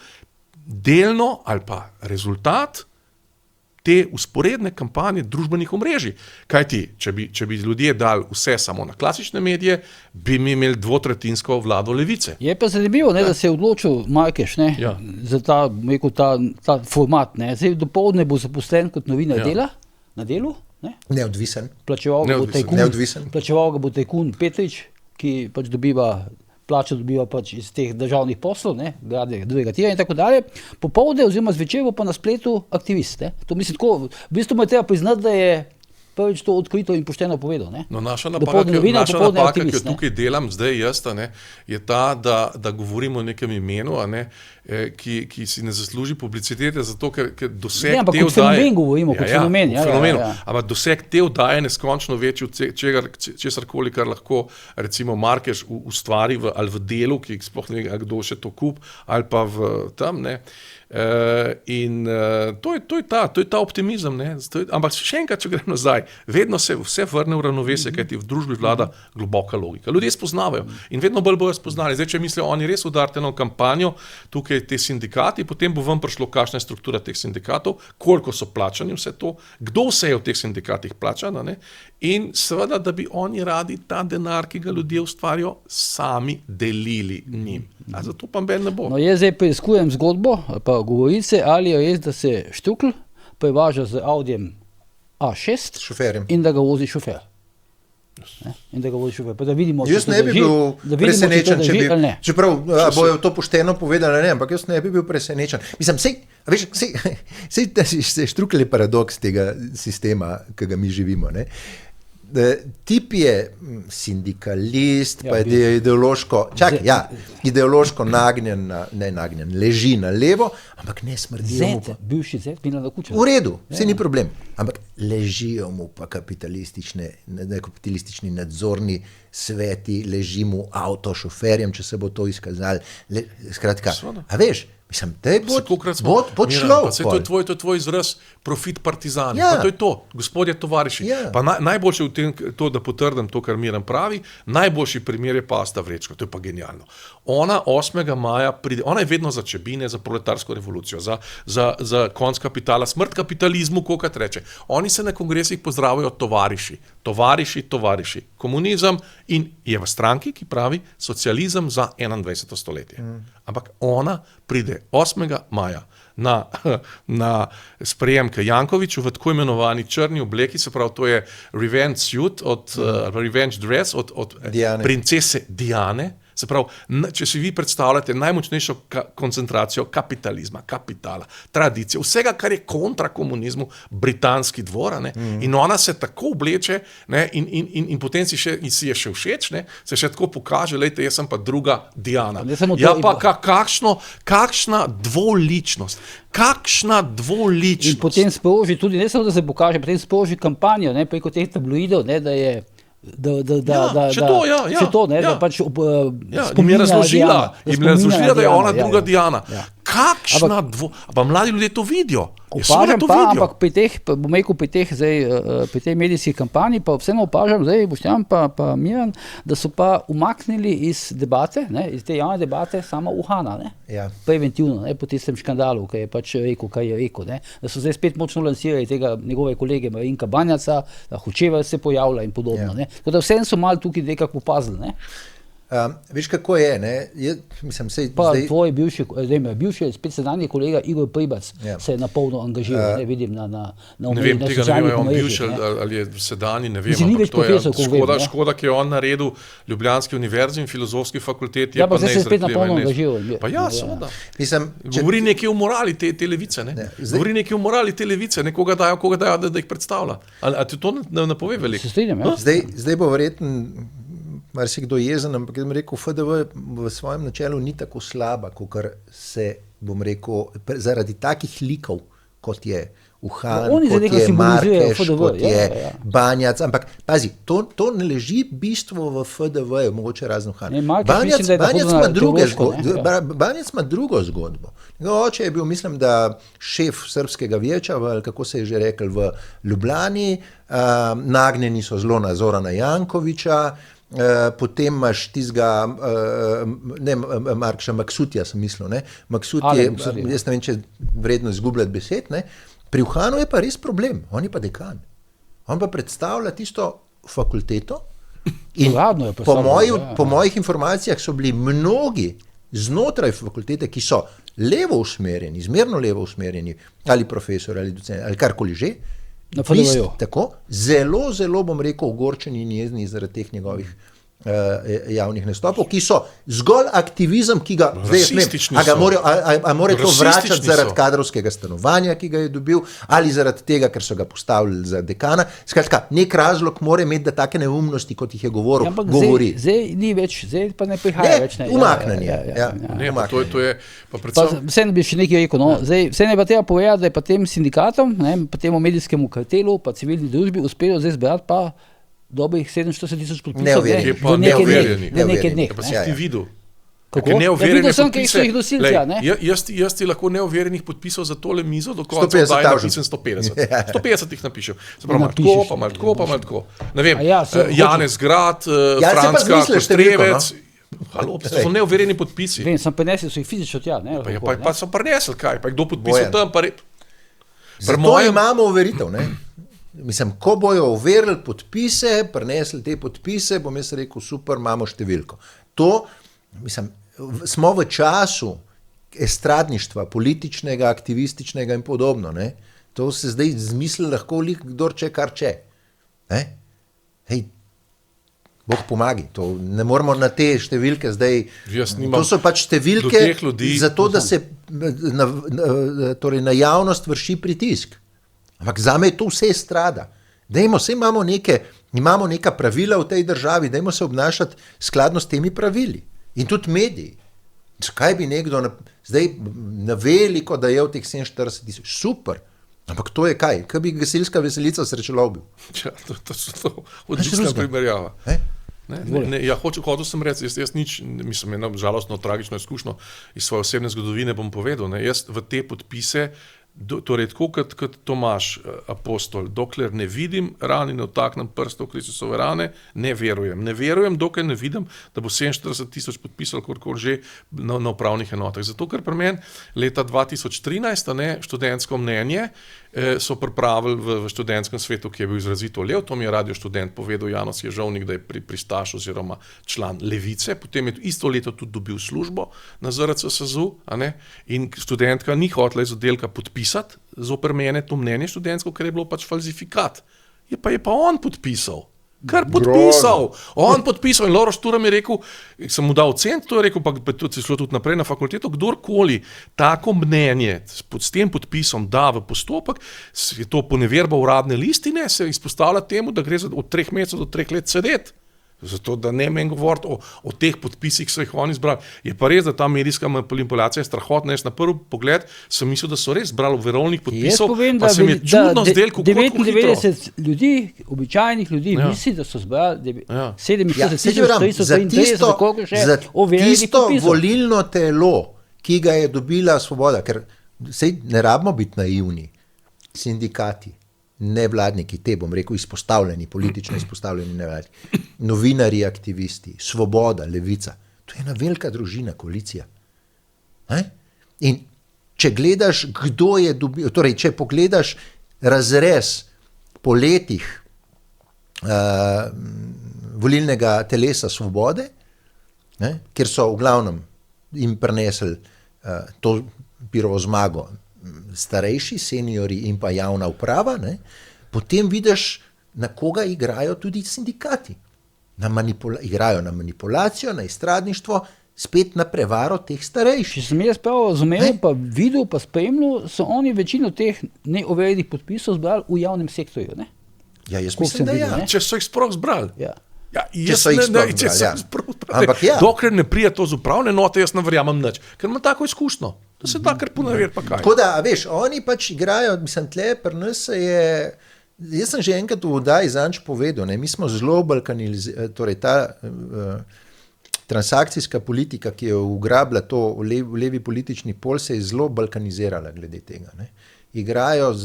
delno ali pa rezultat te usporedne kampanje družbenih omrežij. Kajti, če bi ljudje dali vse samo na klasične medije, bi mi imeli dvotretjinsko vlado levice. Je pa zanimivo, ne, da se je odločil Markeš, ne, za ta format. Ne. Zdaj dopoldne bo zaposlen kot novinar na delu. Ne. Neodvisen. Plačeval ga bo tajkun Petrič, ki pač plačo dobiva pač iz teh državnih poslov, ne, drugega tira in tako dalje. Popoldne oziroma zvečer bo pa na spletu aktivist. Ne. To mislim tako, v bistvu mu je treba priznati, da je prvič to odkrito in pošteno povedal. Ne. No, naša napaka, ki jo tukaj delam zdaj jaz, ne, je ta, da govorimo o nekem imenu, ne, ki si ne zasluži publicitete, zato ker doseg te oddaje... Ampak kot fenomen govorimo, kot fenomen. Ampak doseg te oddaje je neskončno večji od česarkoli, kar lahko recimo Markeš ustvari ali v delu, ki sploh ne ve, kdo še to kup, ali pa v tam, ne. To je ta optimizem, ne? Ampak še enkrat, če grem nazaj, vedno se vse vrne v ravnovesje, kajti v družbi vlada globoka logika. Ljudje spoznavajo in vedno bolj bojo spoznali. Zdaj, če mislijo, oni res udarite na kampanjo, tukaj te sindikati, potem bo vam prišlo, kakšna je struktura teh sindikatov, koliko so plačani vse to, kdo vse je v teh sindikatih plačan, ne? In seveda, da bi oni radi ta denar, ki ga ljudje ustvarijo, sami delili njim. A zato pa ben ne bo. No, jaz zdaj preiskujem zgodbo, pa govorice, ali je res, da se Štrukelj prevaža z Audijem A6 in da ga vozi šofer. Pa da vidimo, jaz ne bi bil presenečen, čeprav bojo to pošteno povedali, ne, ampak jaz ne bi bil presenečen. Mislim, sej Štrukelj je paradoks tega sistema, ki ga mi živimo, ne. Tip je sindikalist, pa je ideološko nagnjen, leži na levo, ampak ne smrdijo mu pa. Bivši zet, Milana Kučana. V redu, vse ni problem, ampak ležijo mu pa kapitalistični nadzorni sveti, leži mu avto šoferjem, če se bo to izkazali. Skratka, a veš, mislim, da je bod šlo. To je tvoj izraz profit partizani. Pa to je to, gospodje tovariši. Pa najboljše v tem, to, da potrdim to, kar Miran pravi, najboljši primer je pa Asta Vrečko. To je pa genialno. Ona 8. maja pride, ona je vedno za Čebine, za proletarsko revolucijo, za konc kapitala, smrt kapitalizmu, kolikrat reče. Oni se na kongresih pozdravajo tovariši. Komunizem in je v stranki, ki pravi socializem za 21. stoletje. Ampak ona pride 8. maja na sprejem k Jankoviću v tako imenovani črni obleki, se pravi, to je revenge suit, revenge dress od princese Diane. Se pravi, če si vi predstavljate najmočnejšo koncentracijo kapitalizma, kapitala, tradicije, vsega, kar je kontra komunizmu, britanski dvor, ne, in ona se tako obleče, ne, in potem si je še všeč, ne, se še tako pokaže, lejte, jaz sem pa druga Diana. Ja, pa kakšna dvoličnost. In potem sproži tudi, ne samo da se pokaže, potem sproži kampanjo, ne, preko teh tabloidov, ne, da je da pač spominja razložila, da je ona druga Diana. Kakšna pa mladi ljudje to vidijo. Opažam pa, ampak pri tej medijski kampanji pa vseeno opažam, zdaj Boštjan pa Miran, da so pa umaknili iz debate, iz te javne debate samo Uhana, preventivno, po tistem škandalu, ki je pač rekel, kaj je rekel, da so zdaj spet močno lansirali tega njegove kolege Marinka Banjaca, da Hočevar se pojavlja in podobno. Tako da vseeno so malo tukaj nekako opazili. Veš, kako je, mislim, tvoj bivši, spet sedanji kolega Igor Pribac se je napolno angažiral, vidim na ne vem, tega ne vem, on bivši ali je sedanji, ne vem, ampak to je škoda, ki je on naredil Ljubljanski univerzi in filozofski fakulteti. Ja, pa zdaj se spet napolno angažiral. Pa ja, seveda. Govori nekaj o morali te levice, govori nekaj o morali te levice, koga dajo, da jih predstavlja. A ti to ne pove veliko? Se strinjam, ja. Zdaj bo verjetno marsikdo jezen, ampak jaz bom rekel, FDV v svojem načelu ni tako slaba, kot se, bom rekel, zaradi takih likov, kot je Uhan, kot je Markeš, kot je Banjac, ampak pazi, to ne leži bistvo v FDV-ju, mogoče razen Uhan. Banjac ima drugo zgodbo. Njegov oče je bil, mislim, da šef srbskega vijeća, ali kako se je že rekel, v Ljubljani, nagnjeni so zelo na Zorana Jankovića, potem imaš tistega, Markša Maksutija, sem mislil, Maksut je, jaz ne vem, če vredno izgubljati besed, Pri Uhanu je pa res problem, on je pa dekan. On pa predstavlja tisto fakulteto in po mojih informacijah so bili mnogi znotraj fakultete, ki so levo usmerjeni, zmerno levo usmerjeni, ali profesor, ali docent, ali karkoli že, tako, zelo, bom rekel, ogorčeni in jezni zaradi teh njegovih javnih nastopov, ki so zgolj aktivizem, ki ga more to vračati zaradi kadrovskega stanovanja, ki ga je dobil, ali zaradi tega, ker so ga postavili za dekana. Skratka, nek razlog mora imeti, da take neumnosti, kot jih je govoril, govori. Zdaj ni več, zdaj pa ne prihaja več. Umaknanje. Vseeno bi še nekaj rekel. Vseeno je pa treba povedati, da je pa tem sindikatom, pa temu medijskemu kartelu, pa civilni družbi uspelo zdaj zbrati pa dobrih 47,000 podpisov v nekaj dneh. Pa si ti videl. Kako? Videl sem, kaj so jih dosilci. Jaz ti lahko neoverjenih podpisov za tole mizo do konca oddaje napisem 150. 150 jih napišem. Malo tako. Ne vem, Janez Grad, Franska Kostrevec. Halo, to so neoverjeni podpisi. Vem, sem prinesel, so jih fizično tja. Pa so prinesel kaj, pa kdo podpisal tam. Zato imamo overitev, Mislim, ko bojo overili podpise, prinesli te podpise, bom jaz rekel, super, imamo številko. To, mislim, smo v času estradništva, političnega, aktivističnega in podobno, To se zdaj zmisli lahko kdor če, kar če. Hej, Bog pomagi, to ne moramo na te številke zdaj, to so pač številke zato, da se na javnost vrši pritisk. Ampak zame je to vse estrada. Imamo neka pravila v tej državi, dajmo se obnašati skladno s temi pravili. In tudi mediji. Zakaj bi nekdo zdaj na veliko dajel teh 47,000? Super. Ampak to je kaj? Kaj bi gasilska veselica srečelovbil? Ja, to so odlična primerjava. Hotel sem reči, jaz nič, mislim, eno žalostno, tragično izkušnjo iz svoje osebne zgodovine bom povedal. Jaz v te podpise, torej tako kot Tomaž apostol, dokler ne vidim rane, ne vtaknem prstov Kristusove rane, ne verujem. Ne verujem, dokler ne vidim, da bo 47,000 podpisal kolikor že na upravnih enotah. Zato, ker pri meni leta 2013 študentsko mnenje so pripravili v študentskem svetu, ki je bil izrazito lev, to mi je radio študent povedal, Janos Ježovnik, da je pristaš oziroma član Levice, potem je isto leto tudi dobil službo na ZRC SAZU, in študentka ni hotela iz oddelka podpisati zoper mene to mnenje študentsko, ker je bilo pač falsifikat. Je pa on podpisal. Kar podpisal. On podpisal in Loro Šturam je rekel, sem mu dal cent, to je rekel, pa to se šlo tudi naprej na fakulteto, kdorkoli tako mnenje s tem podpisom da v postopek, je to poneverba uradne listine, se izpostavlja temu, da gre od 3 mesecev do 3 let sedeti. Zato, da ne meni govoriti o teh podpisih, ki so jih oni zbrali. Je pa res, da ta medijska manipulacija je strahotna. Jaz na prvi pogled sem mislil, da so res zbrali verovnih podpisov, pa se mi je čudno zdelo, kako hitro. 99 ljudi, običajnih ljudi, misli, da so zbrali 47,333, za tisto volilno telo, ki ga je dobila Svoboda, ker sej ne rabimo biti naivni, sindikati, nevladniki, te bom rekel izpostavljeni, politično izpostavljeni nevladniki, novinari, aktivisti, Svoboda, Levica, to je ena velika družina, koalicija. In če gledaš, kdo je dobil, torej če pogledaš razrez po letih volilnega telesa Svobode, kjer so v glavnem jim prinesli to Pirovo zmago starejši, seniori in pa javna uprava, potem vidiš, na koga igrajo tudi sindikati. Igrajo na manipulacijo, na izstradništvo, spet na prevaro teh starejših. Če sem jaz prav razumel, pa videl, pa spremljal, so oni večino teh neoverjenih podpisov zbrali v javnem sektorju, ne? Ja, jaz Koliko mislim, sem da videl, ja. ne? Če so jih sploh zbrali. Ja. Ja, Če so jih sploh zbrali, Ampak ja. Dokler ne prije to z upravne note, jaz ne verjamem nič, ker imam tako izkušnjo, da se da kar ponaver pa kaj. Tako da, veš, oni pač igrajo, mislim, tle pri nas je, jaz sem že enkrat v oddaji zanč povedal, mi smo zelo balkanizirali, torej ta transakcijska politika, ki je ugrabila to levi politični pol, se je zelo balkanizirala glede tega. Igrajo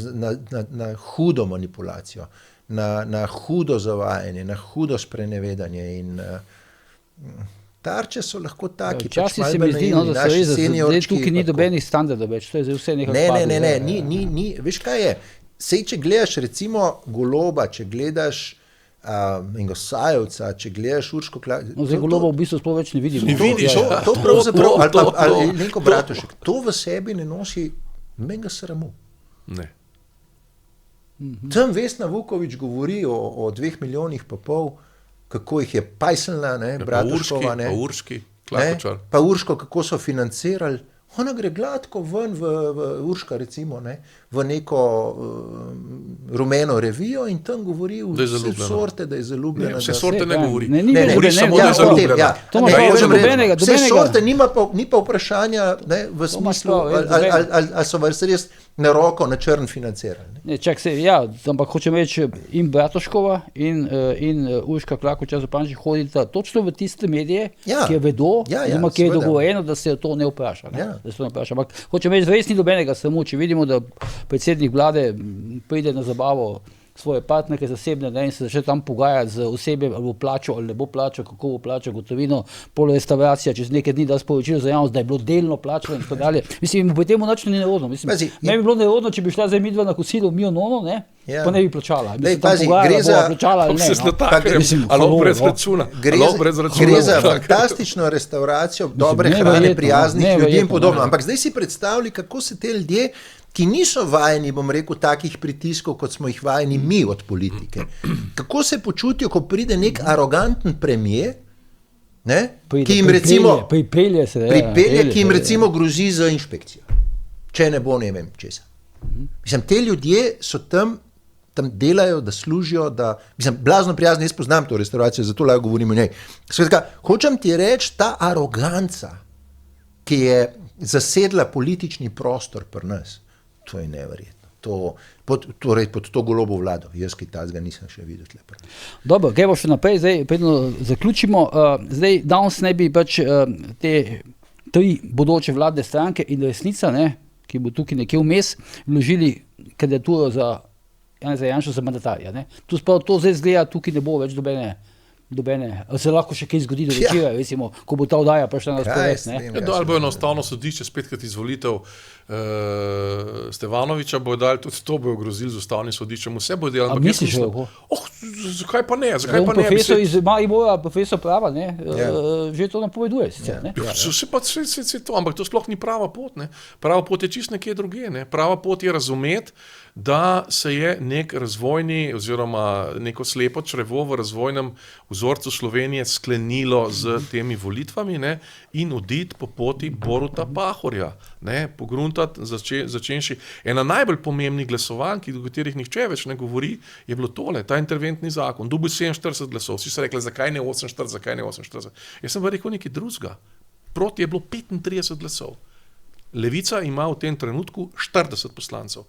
na hudo manipulacijo, na hudo zavajanje, na hudo sprenevedanje in tarče so lahko taki. Včasih se mi zdi, da so res, tukaj ni dobenih standardov več, to je zdaj vse nekako padlo. Ne, ni, veš kaj je, sej če gledaš recimo Goloba, če gledaš Sajovca, če gledaš Urško Klakočar. No, zdaj Goloba v bistvu sploh več ne vidimo. Ne vidiš, to pravzaprav, ali Lenko Bratušek, to v sebi ne nosi nobenega sramu. Ne. Tam Vesna Vuković govori o 2,5 milijonih, kako jih je pajselna, Bratuškova, Pa Urški, Klakočar. Pa Urško, kako so financirali. Ona gre gladko ven v Urška, recimo, v neko rumeno revijo in tam govori vse sorte, da je zaljubljena. Vse sorte ne govori. Ne, govori samo, da je zaljubljena. Vse sorte, ni pa vprašanja v smislu, ali so vas res na roko, na črn financirali. Ampak hočem reči, in Bratuškova in Urška Klakočar Zupančič hodita točno v tiste medije, ki vedo, ki je dogovorjeno, da se to ne vpraša. Ampak hočem reči, res ni dobenega samo, če vidimo, da predsednik vlade pride na zabavo svoje partnerke zasebne in se začne tam pogajati z osebjem, ali bo plačal ali ne bo plačal, kako bo plačal gotovino, polorestauracija, čez nekaj dni da sporočilo za javnost, da je bilo delno plačano in tako dalje. Mislim, po temu nič ni nerodno. Meni bi bilo nerodno, če bi šla zdaj midva na kosilo v Mio Nono, pa ne bi plačala. Gre za fantastično restauracijo, dobre hrane, prijaznih ljudi in podobno. Ampak zdaj si predstavljaj, kako se te ljudje, ki niso vajeni, bom rekel, takih pritiskov, kot smo jih vajeni mi od politike. Kako se počutijo, ko pride nek aroganten premier, ki jim recimo pripelje, ki jim recimo grozi z inšpekcijo, če ne bo ne vem česa. Mislim, te ljudje so tam delajo, da služijo, blazno prijazni, jaz poznam to restauracijo, zato lahko govorim o njej. Skratka, hočem ti reči, ta aroganca, ki je zasedla politični prostor pri nas, to je neverjetno. Torej pod to Golobo vlado. Jaz kaj tazga nisem še videl tle. Dobro, gremo še naprej, zdaj predno zaključimo. Zdaj danes ne bi pač te 3 bodoče vladne stranke in Resnica, ki bo tukaj nekje vmes, vložili kandidaturo za Janeza Janšo za mandatarja. To zdaj zgleda, tukaj ne bo več dobene, se lahko še kaj zgodi do večera, recimo, ko bo ta oddaja prišla na spored. Ali bo enostavno sodišče spetkrat izvolitev Stevanoviča, bojo dali tudi to, bojo grozili z ustavnim sodiščem, vse bojo delali. A misliš, lahko? Zakaj pa ne? Profesor iz Maribora, profesor prava, že to napoveduje sicer. Ampak to sploh ni prava pot. Prava pot je čisto nekje druge. Prava pot je razumeti, da se je nek razvojni oziroma neko slepo črevo v razvojnem vzorcu Slovenije sklenilo z temi volitvami in oditi po poti Boruta Pahorja. Pogruntati, začenši. Ena najbolj pomembnih glasovanj, do katerih nihče več ne govori, je bilo tole, ta interventni zakon. Dobil 47 glasov. Vsi so rekli, zakaj ne 48, zakaj ne 48. Jaz sem pa rekel nekaj drugega. Proti je bilo 35 glasov. Levica ima v tem trenutku 40 poslancev.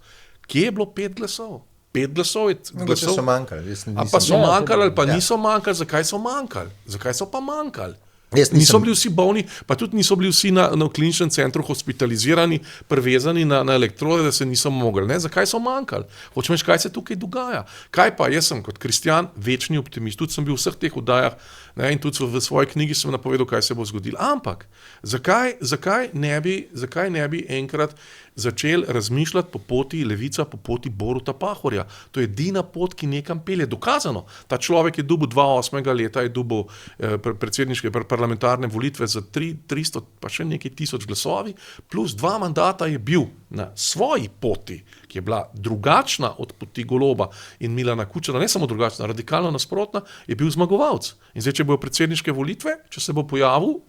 Kje je bilo 5 glasov? 5 glasov je glasov. So manjkali. A pa so manjkali ali pa niso manjkali, zakaj so manjkali? Zakaj so pa manjkali? Niso bili vsi bolni, pa tudi niso bili vsi na kliničnem centru hospitalizirani, prevezani na elektrode, da se niso mogli. Ne? Zakaj so manjkali? Hočem reči, kaj se tukaj dogaja? Kaj pa, jaz sem kot kristjan večni optimist, tudi sem bil v vseh teh oddajah, ne? In tudi v svoji knjigi sem napovedal, kaj se bo zgodilo. Ampak, zakaj ne bi enkrat začeli razmišljati po poti Levica, po poti Boruta Pahorja? To je edina pot, ki nekam pelje. Dokazano. Ta človek je dobil 2008. leta, je dobil predsedniške parlamentarne volitve za 300 pa še nekaj tisoč glasovi, plus 2 mandata je bil na svoji poti, ki je bila drugačna od poti Goloba in Milana Kučana, ne samo drugačna, radikalno nasprotna, je bil zmagovalec. In zdaj, če bojo predsedniške volitve, če se bo pojavil,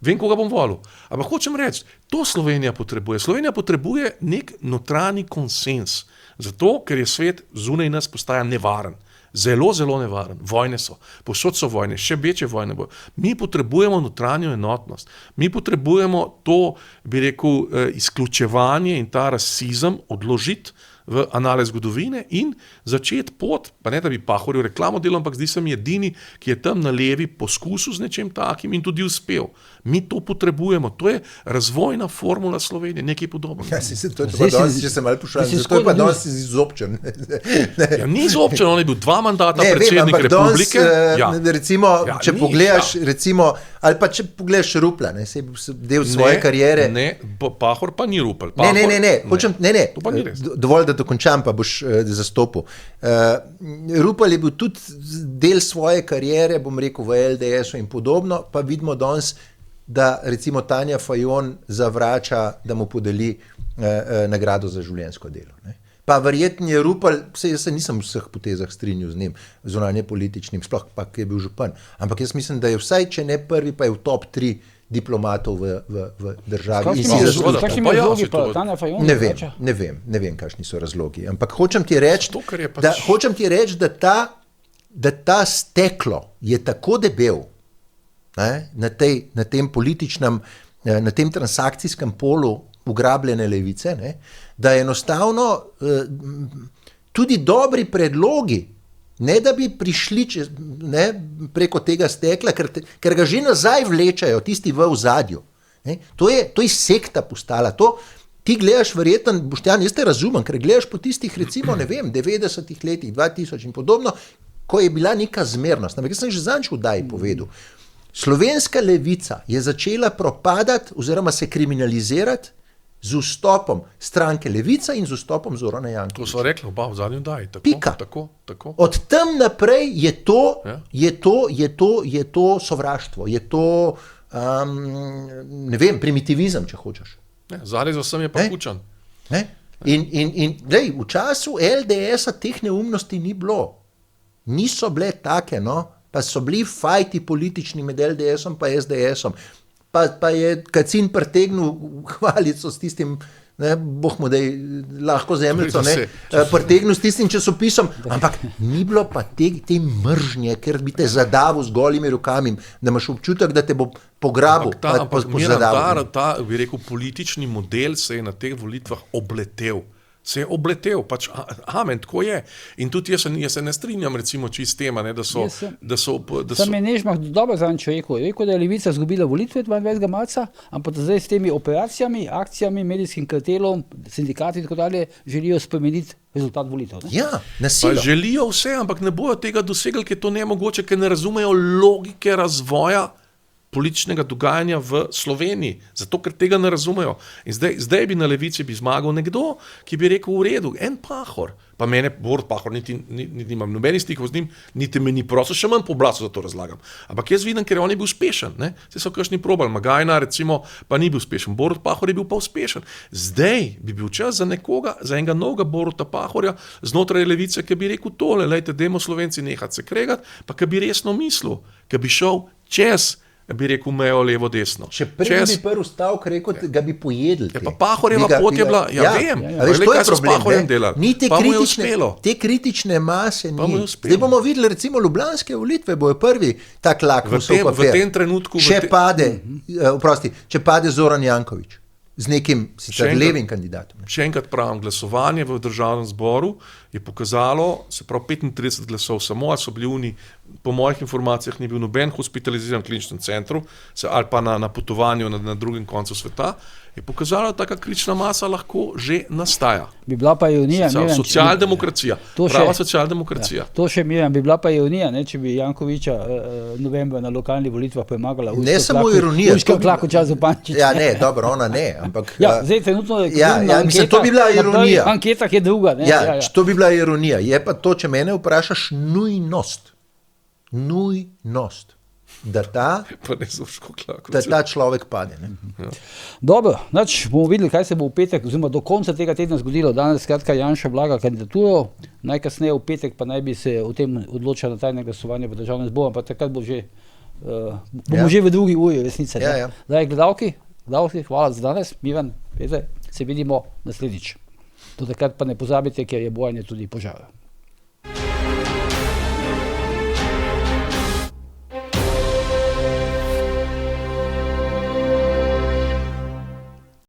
vem, koga bom volil. Ampak hočem reči, to Slovenija potrebuje. Slovenija potrebuje nek notranji konsens. Zato, ker je svet zunaj nas postaja nevaren. Zelo, zelo nevaren. Vojne so. Povsod so vojne. Še večje vojne bojo. Mi potrebujemo notranjo enotnost. Mi potrebujemo to, bi rekel, izključevanje in ta rasizem odložiti v anale zgodovine in začeti pot, pa ne da bi Pahorju reklamo delal, ampak zdi se mi edini, ki je tam na levi poskusil z nečim takim in tudi uspel. Mi to potrebujemo. To je razvojna formula Slovenije, nekaj podobnega. Ja, to je pa danes, če se malo pošalim, zato je pa danes izobčen. Ja, ni izobčen, on je bil 2 mandata predsednik republike. Recimo, če pogledaš, recimo, ali pa če pogledaš Rupla, ne, se je del svoje kariere. Ne, Pahor pa ni Rupel. Ne, dovolj, da dokončam, pa boš zastopil. Rupel je bil tudi del svoje kariere, bom rekel, v LDS-u in podobno, pa vidimo danes, da recimo Tanja Fajon zavrača, da mu podeli nagrado za življenjsko delo. Ne. Pa verjetno je Rupel, jaz se nisem v vseh potezah strinjal z njim, zunanje političnim, sploh pa, ki je bil župan, ampak jaz mislim, da je vsaj, če ne prvi, pa je v top 3 diplomatov v državi. Kakšni razlogi pa Tanja Fajon? Ne vem, kakšni so razlogi, ampak hočem ti reči, da ta steklo je tako debel, na tem političnem, na tem transakcijskem polu ugrabljene levice, ne, da enostavno tudi dobri predlogi, ne da bi prišli preko tega stekla, ker ga že nazaj vlečajo tisti v ozadju. To je sekta postala. Ti gledaš verjetno, Boštjan, jaz te razumem, ker gledaš po tistih recimo, ne vem, 90-ih letih, 2000 in podobno, ko je bila neka zmernost. Ampak jaz sem že zadnjič v oddaji povedal, slovenska levica je začela propadati oziroma se kriminalizirati z vstopom stranke Levica in z vstopom Zorana Jankovića. To so rekli oba v zadnji oddaji. Pika. Tako. Od tam naprej je to sovraštvo, je to, ne vem, primitivizem, če hočeš. Zarezo sem je pa Kučan. In v času LDS-a teh neumnosti ni bilo. Niso bile take, no, pa so bili fajti politični med LDS-om pa SDS-om. Pa je Kacin pretegnil hvalico s tistim, boh mu daj lahko zemljico, pretegnil s tistim časopisom, ampak ni bilo pa te mržnje, ker bi te zadavil z golimi rokami, da imaš občutek, da te bo pograbil. Ampak Miran, ta, bi rekel, politični model se je na teh volitvah obletel. Pač amen, tako je. In tudi jaz se ne strinjam recimo čist tema, da so... Sam je Nežmah dobro zadnjič rekel, da je Levica izgubila volitve 22. marca, ampak zdaj s temi operacijami, akcijami, medijskim kartelom, sindikati in tako dalje, želijo spremeniti rezultat volitev. Ja, nasilno. Pa želijo vse, ampak ne bojo tega dosegli, ker je to nemogoče, ker ne razumejo logike razvoja političnega dogajanja v Sloveniji, zato ker tega ne razumejo. In zdaj bi na levici zmagal nekdo, ki bi rekel v redu, en Pahor, pa mene, Borut Pahor, niti imam nobenih stikov z njim, niti me ni prosil, še manj po oblasu, da to razlagam. Ampak jaz vidim, ker on je bil uspešen, se so kakšni probali, Magajna recimo, pa ni bil uspešen, Borut Pahor je bil pa uspešen. Zdaj bi bil čas za nekoga, za enega novega Boruta Pahorja znotraj levice, ki bi rekel tole, lejte, dajmo Slovenci nehati se kregati, pa ki bi resno mislil, ki bi šel čez, bi rekel mejo levo desno. Če prej bi prvi stavek rekel, ga bi pojedli. Pa Pahorjeva pot je bila, vem, veš, to je s Pahorjem delali. Ni te kritične mase ni. Zdaj bomo videli, recimo ljubljanske volitve bojo prvi tak lakmusov papir. V tem trenutku... Če pade Zoran Janković z nekim sicer levim kandidatom. Še enkrat pravim, glasovanje v državnem zboru je pokazalo, se pravi 35 glasov samo, ali so bili oni, po mojih informacijah ni bil noben hospitaliziran v kliničnem centru, ali pa na potovanju na drugem koncu sveta, je pokazalo, da taka kritična masa lahko že nastaja. Bi bila pa ironija. Socialdemokracija, prava socialdemokracija. To še Miran, bi bila pa ironija, če bi Jankoviča novembra na lokalnih volitvah premagala. Ne samo ironija. Urška Klakočar Zupančič. Ja, ne, dobro, ona ne, ampak... Zdaj trenutno je mislim, to bi bila ironija. Na anketah je druga. To bi bila ironija. Je pa to, če mene vprašaš, nujnost, da ta človek pade. Ne? Dobro, bomo videli, kaj se bo v petek, oziroma do konca tega tedna zgodilo. Danes skratka Janša vlaga kandidaturo, najkasneje v petek pa naj bi se o tem odločilo na tajne glasovanje v Državnem zboru, pa takrat bo že, bomo že v drugi uri resnice. Zdaj, gledalki, hvala za danes. Miran, Peter, se vidimo naslednjič. Do takrat pa ne pozabite, ker je bojanje tudi požara.